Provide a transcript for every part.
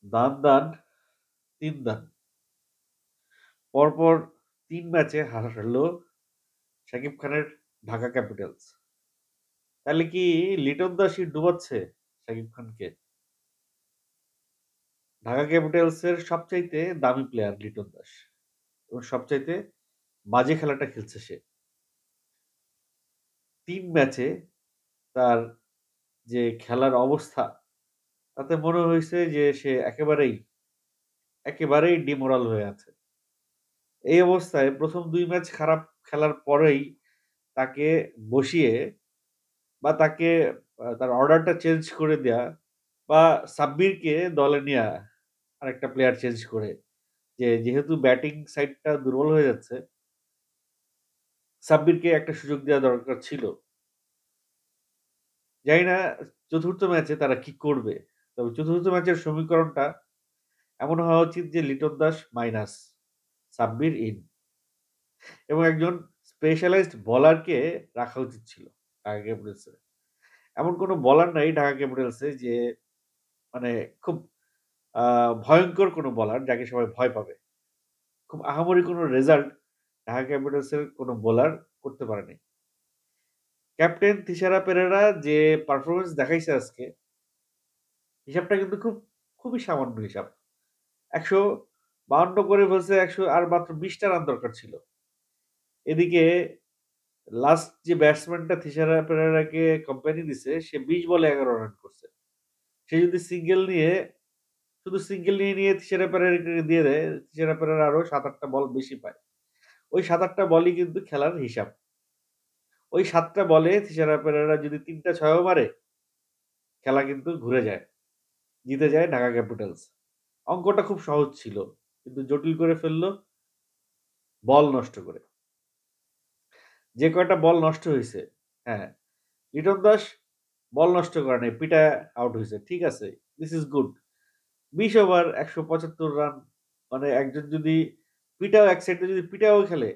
দান দান ৩ দান। পরপর ৩ ম্যাচে হারলো শাকিব খানের ঢাকা ক্যাপিটালস। তাহলে কি লিটন দাসই ডুবাচ্ছে শাকিব খানকে? ঢাকা ক্যাপিটালসের সবচাইতে দামি প্লেয়ার লিটন দাস এবং সবচাইতে বাজে খেলাটা খেলছে সে। ৩ ম্যাচে তার যে খেলার অবস্থা তাতে মনে হইছে যে সে একেবারেই ডিমোরাল হয়ে আছে। এই অবস্থায় ১ম ২ ম্যাচ খারাপ খেলার পরেই তাকে বসিয়ে বা তাকে তার অর্ডারটা চেঞ্জ করে দেয়া বা সাব্বিরকে দলে নেয়া আরেকটা প্লেয়ার চেঞ্জ করে। যেহেতু ব্যাটিং সাইডটা দুর্বল হয়ে যাচ্ছে, সাব্বিরকে একটা সুযোগ দেওয়া দরকার ছিল। জানি না ৪র্থ ম্যাচে তারা কি করবে। তবে ৪র্থ ম্যাচের সমীকরণটা এমন হওয়া উচিত যে লিটন দাস মাইনাস, সাব্বির ইন এবং একজন স্পেশালাইজড বোলারকে রাখা উচিত ছিল ঢাকা ক্যাপিটালসে। এমন কোন বোলার নাই ঢাকা ক্যাপিটালসে যে মানে খুব আ ভয়ংকর কোন বোলার যাকে সবাই ভয় পাবে। খুব আহামরি কোন রেজাল্ট ঢাকা ক্যাপিটালসের কোন বোলার করতে পারেনি। ক্যাপ্টেন থিসারা পেরেরা যে পারফরম্যান্স দেখাইছে আজকে, হিসাবটা কিন্তু খুবই সামান্য হিসাব। ১৫২ করে ফেলছে, আর মাত্র ২০ টা রান দরকার ছিল। এদিকে লাস্ট যে ব্যাটসম্যানটা থিসারা পেরেরাকে কোম্পানি দিছে, সে ২০ বলে ১১ রান করছে। সে যদি শুধু সিঙ্গেল নিয়ে থিসারা পেরেরাকে দিয়ে দেয়, থিসারা পেরেরা আরো ৭-৮ টা বল বেশি পায়। ওই ৭-৮ টা বলই কিন্তু খেলার হিসাব। ওই ৭ টা বলে থিসারা পেরেরা যদি ৩ টা ৬ ও মারে, খেলা কিন্তু ঘুরে যায়। জিতে যায় ঢাকা ক্যাপিটালস। অঙ্কটা খুব সহজ ছিল। কিন্তু জটিল করে ফেলল বল নষ্ট করে। যে কয়টা বল নষ্ট হইছে, হ্যাঁ, লিটন দাস বল নষ্ট করে নাই, পিটায় আউট হইছে। ঠিক আছে, this is good. ২০ over ১৭৫ run মানে একজন যদি এক সাইডে যদি পিটায়ও খেলে,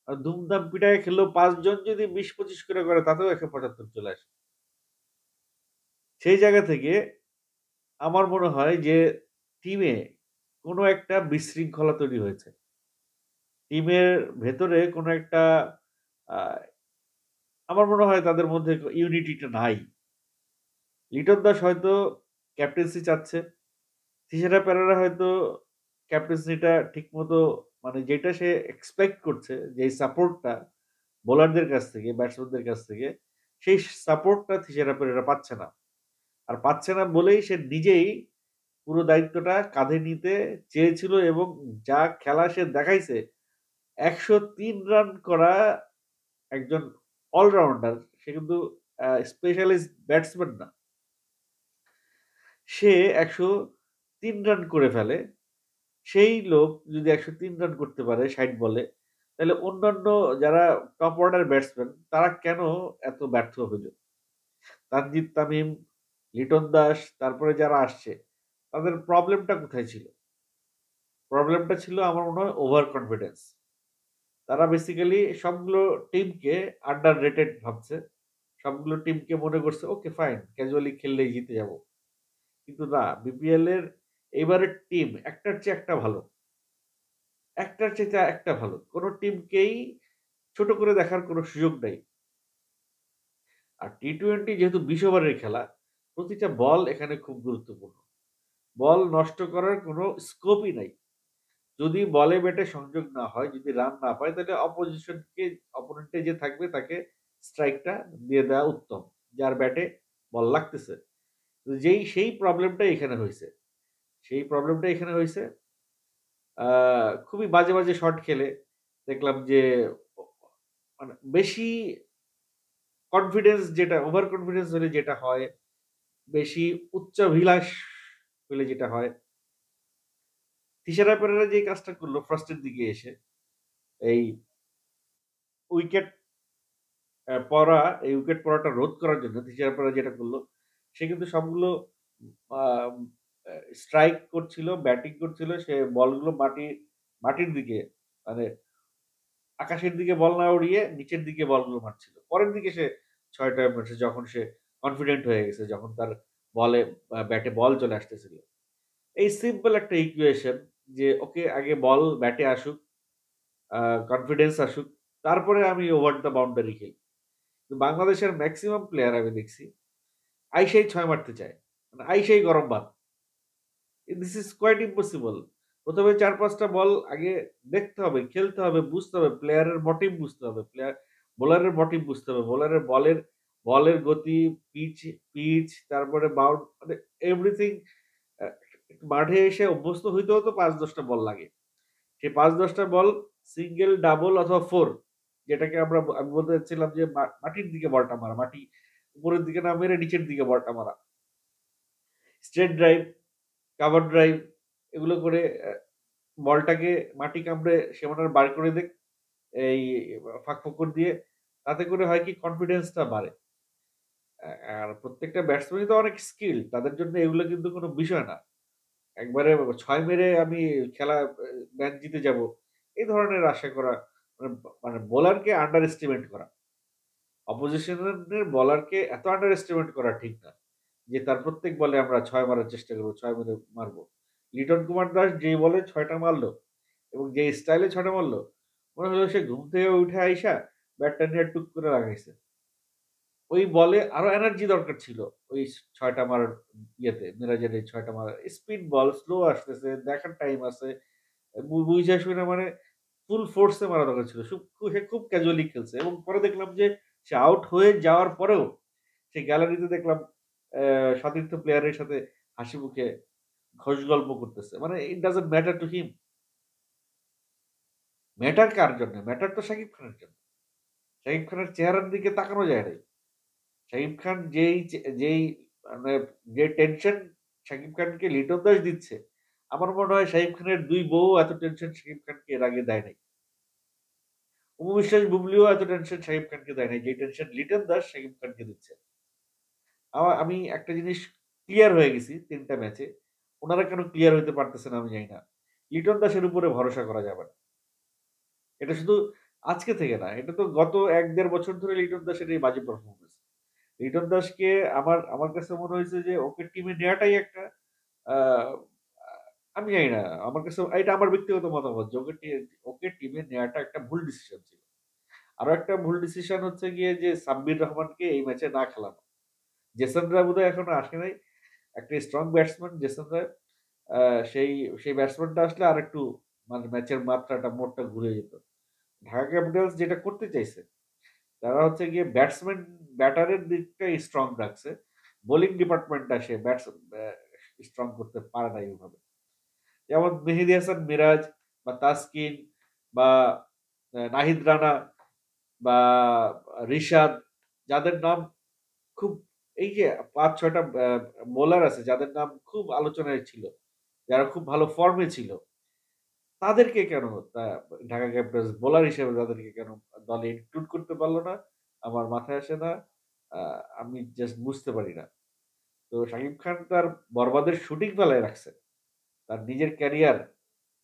আর ধুমধাম পিটায় খেললেও ৫ জন যদি ২০-২৫ করে তাতেও ১৭৫ চলে আসে। সেই জায়গা থেকে আমার মনে হয় যে টিমে কোন একটা বিশৃঙ্খলা তৈরি হয়েছে। টিমের ভেতরে কোন একটা আ আমার মনে হয় তাদের মধ্যে ইউনিটিটা নাই। লিটন দাস হয়তো ক্যাপ্টেন্সি চাচ্ছে। থিসারা পেরেরা হয়তো ক্যাপ্টেন্সিটা ঠিকমতো মানে যেটা সে এক্সপেক্ট করছে যে এই সাপোর্টটা বোলারদের কাছ থেকে, ব্যাটসম্যানদের কাছ থেকে, সেই সাপোর্টটা থিসারা পেরেরা পাচ্ছে না। আর পাচ্ছে না বলেই সে নিজেই পুরো দায়িত্বটা কাঁধে নিতে চেয়েছিল এবং যা খেলা সে দেখাইছে ১০৩ রান করা একজন অলরাউন্ডার, সে কিন্তু স্পেশালিস্ট ব্যাটসম্যান না। সে ১০৩ রান করে ফেলে। সেই লোক যদি ১০৩ রান করতে পারে ৬০ বলে, তাহলে অন্যান্য যারা টপ অর্ডার ব্যাটসম্যান তারা কেন এত ব্যর্থ হইল? তানজিদ তামিম, লিটন দাস, তারপরে যারা আসছে, তাদের প্রবলেমটা কোথায় ছিল? প্রবলেমটা ছিল আমার মনে হয় ওভার কনফিডেন্স। তারা বেসিক্যালি সবগুলো টিমকে আন্ডার রেটেড ভাবছে। সবগুলো টিমকে মনে করছে ওকে ফাইন, ক্যাজুয়ালি খেললেই জিতে যাব। কিন্তু না, বিপিএল এর এবারের টিম একটার চেয়ে একটা ভালো। একটার চাইতে একটা ভালো। কোন টিমকেই ছোট করে দেখার কোন সুযোগ নাই। আর টি-টোয়েন্টি যেহেতু ২০ ওভারের খেলা, প্রতিটা বল এখানে খুব গুরুত্বপূর্ণ। বল নষ্ট করার কোন স্কোপই নাই। যদি বলে ব্যাটে সংযোগ না হয়, যদি রান না পায় তাহলে অপোনেন্ট এ যে থাকবে তাকে স্ট্রাইকটা দিয়ে দেওয়া উত্তম। যার ব্যাটে বল লাগতেছে। সেই প্রবলেমটাই এখানে হইছে। সেই প্রবলেমটা এখানে হইছে। আ খুবই বাজে শট খেলে দেখলাম যে অ মানে বেশি কনফিডেন্স যেটা ওভার কনফিডেন্স হলে যেটা হয়, বেশি উচ্চাভিলাষ হলে যেটা হয়, তিশারা পেরেরা যে কাজটা করল ফার্স্ট এর দিকে এসে, এই উইকেট এই উইকেট পড়াটা রোধ করার জন্য তিশারা পেরেরা যেটা করল, সে কিন্তু সবগুলো আ স্ট্রাইক করছিল, ব্যাটিং করছিল, সে বলগুলো মাটির দিকে মানে আকাশের দিকে বল না উড়িয়ে নিচের দিকে বলগুলো মারছিল। পরের দিকে সে ৬ টা মারছে যখন সে কনফিডেন্ট হয়ে গেছে, যখন তার ব্যাটে বল চলে আসতেছিল। এই সিম্পল একটা ইকুয়েশন যে ওকে আগে বল ব্যাটে আসুক, আ কনফিডেন্স আসুক, তারপরে আমি ওভার দ্য বাউন্ডারি খেলি। তো বাংলাদেশের মেক্সিমাম প্লেয়ার আমি দেখছি আইসাই ৬ মারতে চায়। মানে আইসাই গরম ভাত। This is quite impossible. ১ম এ ৪-৫ টা বল আগে দেখতে হবে, খেলতে হবে, বুঝতে হবে। প্লেয়ারের মোটিভ বুঝতে হবে। বোলারের মোটিভ বুঝতে হবে। বোলারের বলের গতি, পিচ তারপরে মানে এভরিথিং আ মাঠে এসে অভ্যস্ত হইতেও তো ৫-১০ টা বল লাগে। সেই ৫-১০ টা বল সিঙ্গেল, ডাবল অথবা 4 যেটাকে আমি বলতে চাচ্ছিলাম যে মাটির দিকে বলটা মারা। উপরের দিকে না মেরে নিচের দিকে বলটা মারা। স্ট্রেইট ড্রাইভ, কভার ড্রাইভ এগুলো করে বলটাকে মাটি কামড়ে সীমানার বার করে দেক এই ফাঁক-ফোকর দিয়ে। তাতে করে হয় কি কনফিডেন্সটা বাড়ে। আর প্রত্যেকটা ব্যাটসম্যানই তো অনেক স্কিলড। তাদের জন্য এগুলো কিন্তু কোন বিষয় না। একবারে ৬ মেরে আমি খেলা ম্যাচ জিতে যাবো। এই ধরনের আশা করা মানে বোলারকে আন্ডার এস্টিমেট করা। অপোজিশনের বোলারকে এত আন্ডার এস্টিমেট করা ঠিক না। যে তার প্রত্যেক বলে আমরা ৬ মারার চেষ্টা করব, ৬ মেরে মারব। লিটন কুমার দাস যেই বলে ৬ টা মারল এবং যে স্টাইলে ৬ টা মারল, মনে হলো সে ঘুম থেকে উঠে আইসা ব্যাটটা নিয়ে টুক করে লাগাইছে। ওই বলে আরো এনার্জি দরকার ছিল। ওই ৬ টা মারার মিরাজের এই ৬ টা মারার। স্পিন বল, স্লো আসতেছে, দেখার টাইম আছে। বুইঝা শুইনা মানে ফুল ফোর্স এ মারা দরকার ছিল। সে খুব ক্যাজুয়ালি খেলছে এবং পরে দেখলাম যে সে আউট হয়ে যাওয়ার পরেও সে গ্যালারিতে দেখলাম সতীর্থ প্লেয়ারের সাথে হাসি মুখে খোশ গল্প করতেছে। মানে it doesn't matter to him. Matter কার জন্য? ম্যাটার তো শাকিব খানের জন্য। শাকিব খানের চেহারার দিকে তাকানো যায় নাই। শাকিব খান যেই মানে যে টেনশন শাকিব খানকে লিটন দাস দিচ্ছে, আমার মনে হয় শাকিব খানের ২ বউ এত টেনশন শাকিব খানকে এর আগে দেয় নাই। অপু বিশ্বাস বুবলিও এত টেনশন শাকিব খানকে দেয় নাই। যে টেনশন লিটন দাস শাকিব খানকে দিচ্ছে। আমি একটা জিনিস ক্লিয়ার হয়ে গেছি ৩ টা ম্যাচে। উনারা কেন ক্লিয়ার হইতে পারতেছে না আমি জানি না। লিটন দাসের উপরে ভরসা করা যাবে না। এটা শুধু আজকে থেকে না। এটা তো গত ১-১.৫ বছর ধরে লিটন দাসের এই বাজে পারফরম্যান্স। লিটন দাসকে আমার কাছে মনে হয়েছে যে ওকে টিমে নেয়াটাই একটা আ আমি জানি না। আমার কাছে এটা আমার ব্যক্তিগত মতামত যে ওকে টিমে নেয়াটা একটা ভুল ডিসিশন ছিল। আরো একটা ভুল ডিসিশন হচ্ছে গিয়ে যে সাব্বির রহমানকে এই ম্যাচে না খেলানো। জেসন রায় বোধহয় এখনো আসে নাই। একটা স্ট্রং ব্যাটসম্যান জেসন রায়। আ সেই সেই ব্যাটসম্যানটা আসলে আরেকটু মানে ম্যাচের মাত্রাটা মোড়টা ঘুরে যেত। ঢাকা ক্যাপিটালস যেটা করতে চাইছে, তারা হচ্ছে গিয়ে ব্যাটারের দিকটা স্ট্রং রাখছে। বোলিং ডিপার্টমেন্টটা সে ব্যাটস ব্যা স্ট্রং করতে পারে নাই ওভাবে। যেমন মেহেদী হাসান মিরাজ বা তাসকিন বা নাহিদ রানা বা রিশাদ যাদের নাম খুব এই যে ৫-৬ টা বোলার আছে যাদের নাম খুব আলোচনায় ছিল। যারা খুব ভালো ফর্মে ছিল। তাদেরকে কেন তা ঢাকা ক্যাপিটালস বোলার হিসেবে তাদেরকে কেন দলে ইনক্লুড করতে পারল না? আমার মাথায় আসে না। আ আমি জাস্ট বুঝতে পারি না। তো শাকিব খান তার বরবাদের শুটিং ফেলায় রাখছে। তার নিজের ক্যারিয়ার,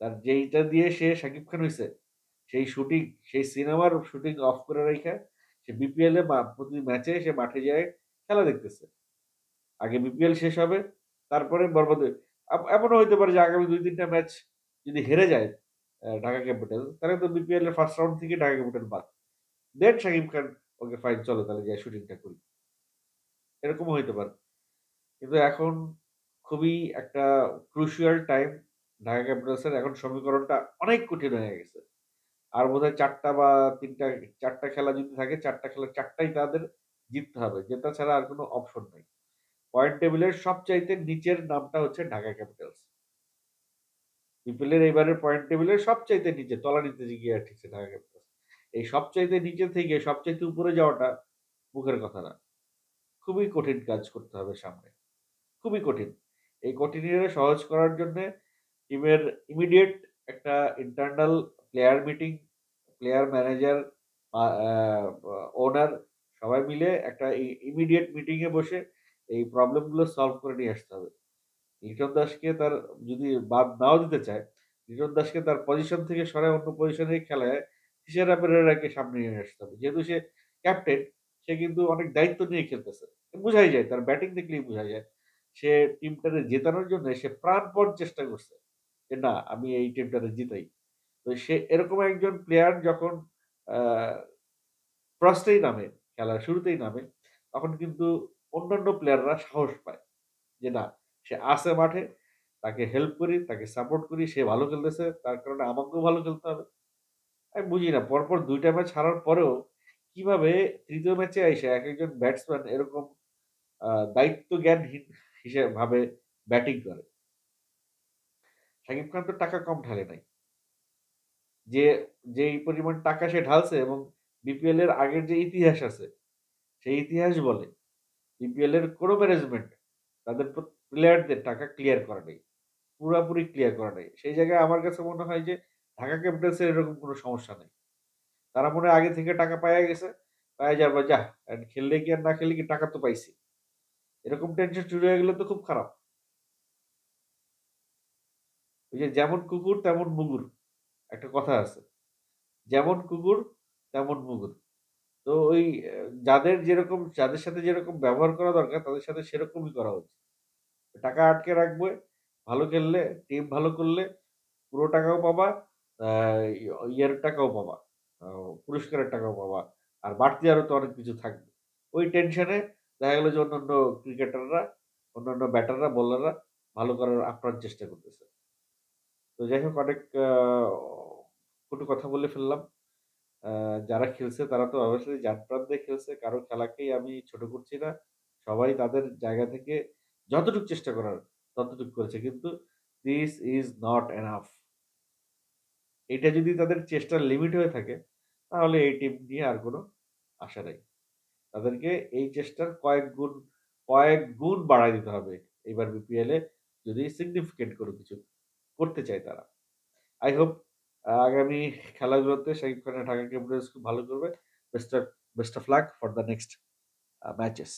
তার যেইটা দিয়ে সে শাকিব খান হইছে, সেই শুটিং, সেই সিনেমার শুটিং অফ করে রাইখা সে বিপিএল এ প্রতি ম্যাচে সে মাঠে যেয়ে খেলা দেখতেছে। আগে বিপিএল শেষ হবে, তারপরে বরবাদের এমনও হইতে পারে যে আগামী ২-৩ টা ম্যাচ যদি হেরে যায় ঢাকা ক্যাপিটাল, তাহলে তো বিপিএল এর ফার্স্ট রাউন্ড থেকে ঢাকা ক্যাপিটাল বাদ। দেন শাকিব খান ওকে ফাইন চলো তাহলে যাই শুটিংটা করি। এরকমও হইতে পারে। কিন্তু এখন খুবই একটা ক্রুশিয়াল টাইম ঢাকা ক্যাপিটালসের এখন সমীকরণটা অনেক কঠিন হয়ে গেছে। আর বোধহয় ৪ টা বা ৩ টা ৪ টা খেলা যদি থাকে ৪ টা খেলার ৪ টাই তাদের জিততে হবে। জেতা ছাড়া আর কোন অপশন নাই। পয়েন্ট টেবিলের সবচাইতে নিচের নামটা হচ্ছে ঢাকা ক্যাপিটালস। বিপিএল এর এবারের পয়েন্ট টেবিলের সবচাইতে নিচে তলানিতে গিয়ে ঠেকছে ঢাকা ক্যাপিটালস। এই সবচাইতে নিচে থেকে সবচাইতে উপরে যাওয়াটা মুখের কথা না। খুবই কঠিন কাজ করতে হবে সামনে। খুবই কঠিন। এই কঠিনের সহজ করার জন্যে টিমের ইমিডিয়েট একটা internal player meeting, player manager uh uh owner সবাই মিলে একটা ইমিডিয়েট মিটিং এ বসে এই প্রবলেম গুলো সলভ করে নিয়ে আসতে হবে। লিটন দাসকে তার যদি বাদ নাও দিতে চায়, লিটন দাসকে তার পজিশন থেকে সরায় অন্য পজিশনে খেলায় তিশারা পেরেরাকে সামনে নিয়ে আসতে হবে। যেহেতু সে ক্যাপ্টেন, সে কিন্তু অনেক দায়িত্ব নিয়ে খেলতেছে। বুঝাই যায় তার ব্যাটিং দেখলেই বুঝা যায়। সে টিমটারে জেতানোর জন্য সে প্রাণপণ চেষ্টা করছে যে না আমি এই টিমটারে জিতাই। তো সে এরকম একজন প্লেয়ার যখন আ ফার্স্টেই নামে, খেলার শুরুতেই নামে, তখন কিন্তু অন্যান্য প্লেয়াররা সাহস পায়। যে না, সে আছে মাঠে, তাকে হেল্প করি, তাকে সাপোর্ট করি, সে ভালো খেলতেছে, তার কারণে আমাকেও ভালো খেলতে হবে। আমি বুঝি না পরপর ২ টা ম্যাচ হারার পরেও কিভাবে ৩য় ম্যাচে আইসা একেকজন ব্যাটসম্যান এরকম আ দায়িত্ব জ্ঞানহীন ভাবে ব্যাটিং করে। শাকিব খান তো টাকা কম ঢালে নাই। যে যেই পরিমাণ টাকা সে ঢালছে এবং বিপিএল এর আগের যে ইতিহাস আছে, সেই ইতিহাস বলে বিপিএল এর কোন ম্যানেজমেন্ট তাদের প্লেয়ারদের টাকা ক্লিয়ার করে নাই। পুরাপুরি ক্লিয়ার করা নাই। সেই জায়গায় আমার কাছে মনে হয় যে ঢাকা ক্যাপিটালস এর এরকম কোন সমস্যা নাই। তারা মনে হয় আগে থেকে টাকা পাইয়া গেছে। পাইয়া যাওয়ার পর যাহ খেললে কি আর না খেললে কি টাকা তো পাইছি। এরকম টেনশন শুরু হয়ে গেলে তো খুব খারাপ। ওই যে যেমন কুকুর তেমন মুগুর। একটা কথা আছে। যেমন কুকুর তেমন মুগুর। তো ওই যাদের সাথে যেরকম ব্যবহার করা দরকার তাদের সাথে সেরকমই করা উচিত। টাকা আটকে রাখবে, ভালো খেললে, টিম ভালো করলে পুরো টাকাও পাবা, আ ইয়ের টাকাও পাবা। আ পুরস্কারের টাকাও পাবা। আর বাড়তি আরো তো অনেক কিছু থাকবে। ওই টেনশনে দেখা গেল যে অন্যান্য ক্রিকেটাররা, অন্যান্য ব্যাটাররা, বোলাররা ভালো করার আপ্রাণ চেষ্টা করতেছে। তো যাই হোক অনেক কটু কথা বলে ফেললাম। আ যারা খেলছে তারা তো অবশ্যই জান-প্রাণ দিয়ে খেলছে। কারো খেলাকেই আমি ছোট করছি না। সবাই তাদের জায়গা থেকে যতটুকু চেষ্টা করার ততটুকু করেছে। কিন্তু this is not enough. এটা যদি তাদের চেষ্টার লিমিট হয়ে থাকে, তাহলে এই টিম নিয়ে আর কোন আশা নাই। তাদেরকে এই চেষ্টার কয়েক গুণ বাড়ায় দিতে হবে। এবার বিপিএল এ যদি সিগনিফিকেন্ট কোন কিছু করতে চায় তারা। I hope আগামী খেলাগুলোতে শাকিব খানের ঢাকা ক্যাপিটালস খুব ভালো করবে। Best of luck for the next matches.